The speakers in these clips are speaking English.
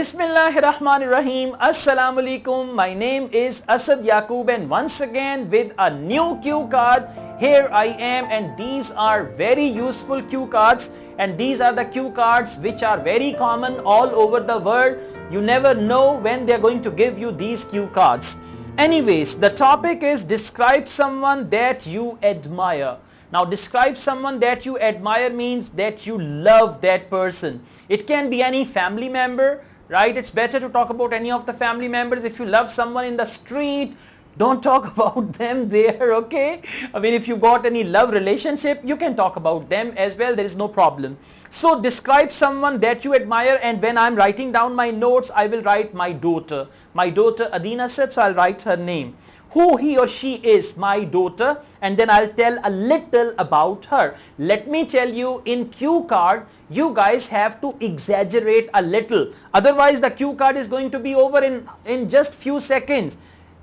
Bismillahirrahmanirrahim. Assalamu alaikum. My name is ASAD YAQUB and once again with a new cue card. Here I am and these are very useful cue cards and these are the cue cards which are very common all over the world. You never know when they are going to give you these cue cards. Anyways, the topic is describe someone that you admire. Now describe someone that you admire means that you love that person. It can be any family member, right? It's better to talk about any of the family members. If you love someone in the street, don't talk about them there, okay? I mean, if you got any love relationship, you can talk about them as well. There is no problem. So describe someone that you admire, and when I'm writing down my notes, I will write my daughter. My daughter Adina said, so I'll write her name. Who he or she is, my daughter, and then I'll tell a little about her. Let me tell you, in cue card, you guys have to exaggerate a little. Otherwise, the cue card is going to be over in just few seconds.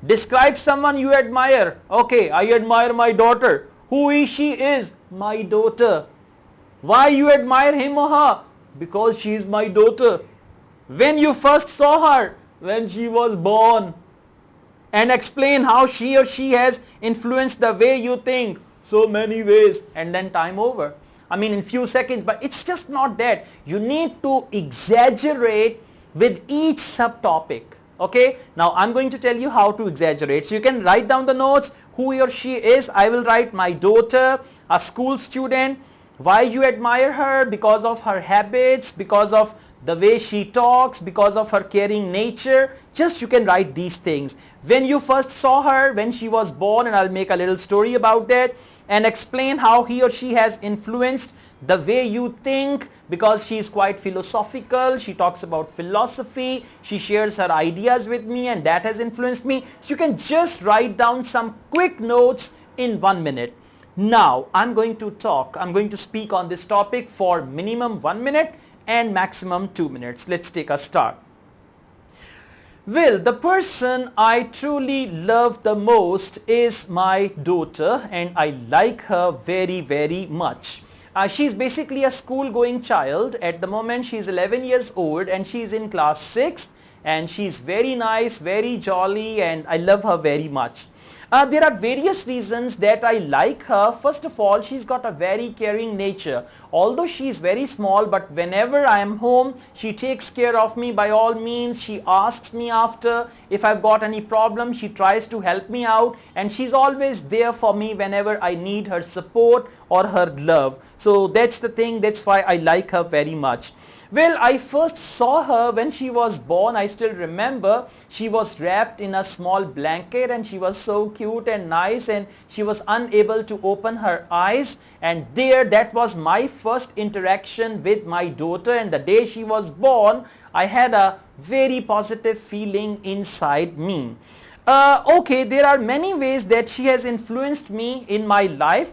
Describe someone you admire. Okay, I admire my daughter. Who he, she is, my daughter. Why you admire him or her? Because she is my daughter. When you first saw her, when she was born. And explain how she or she has influenced the way you think. So many ways, and then time over. I mean in few seconds, but it's just not that. You need to exaggerate with each subtopic. Okay, now I'm going to tell you how to exaggerate. So you can write down the notes, who he or she is. I will write my daughter, a school student. Why you admire her? Because of her habits, because of the way she talks, because of her caring nature. Just you can write these things. When you first saw her, when she was born, and I'll make a little story about that and explain how he or she has influenced the way you think, because she is quite philosophical. She talks about philosophy. She shares her ideas with me and that has influenced me. So you can just write down some quick notes in 1 minute. Now I'm going to speak on this topic for minimum 1 minute and maximum 2 minutes. Let's take a start. Well, the person I truly love the most is my daughter, and I like her very, very much. She's basically a school-going child. At the moment, she's 11 years old and she's in class 6, and she's very nice, very jolly, and I love her very much. There are various reasons that I like her. First of all, she's got a very caring nature. Although she's very small, but whenever I am home, she takes care of me by all means. She asks me after if I've got any problem. She tries to help me out, and she's always there for me whenever I need her support or her love. So that's the thing. That's why I like her very much. Well, I first saw her when she was born. I still remember she was wrapped in a small blanket and she was so cute and nice, and she was unable to open her eyes, and that was my first interaction with my daughter, and the day she was born I had a very positive feeling inside me. Okay, there are many ways that she has influenced me in my life.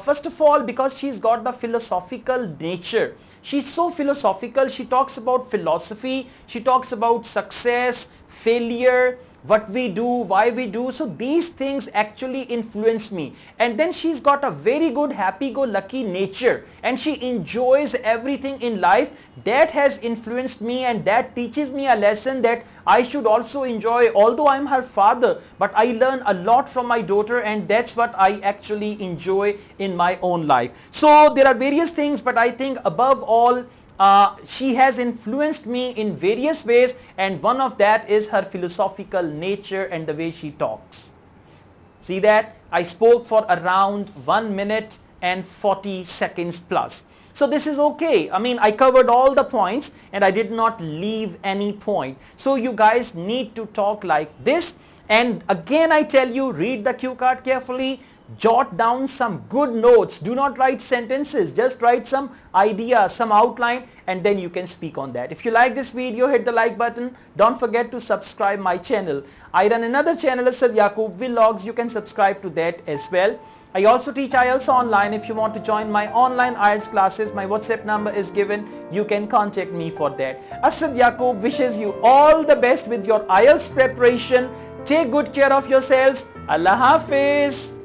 First of all, because she's got the philosophical nature. She's so philosophical. She talks about philosophy. She talks about success, failure, what we do, why we do. So these things actually influence me. And then she's got a very good happy-go-lucky nature, and she enjoys everything in life. That has influenced me, and that teaches me a lesson that I should also enjoy. Although I'm her father, but I learn a lot from my daughter, and that's what I actually enjoy in my own life. So there are various things, but I think above all, she has influenced me in various ways, and one of that is her philosophical nature and the way she talks. See that? I spoke for around 1 minute and 40 seconds plus. So this is okay. I mean, I covered all the points and I did not leave any point. So you guys need to talk like this. And again, I tell you, read the cue card carefully. Jot down some good notes. Do not write sentences. Just write some idea, some outline, and then you can speak on that. If you like this video, hit the like button. Don't forget to subscribe my channel. I run another channel, ASAD YAQUB Vlogs. You can subscribe to that as well. I also teach IELTS online. If you want to join my online IELTS classes, my WhatsApp number is given. You can contact me for that. ASAD YAQUB wishes you all the best with your IELTS preparation. Take good care of yourselves. Allah Hafiz.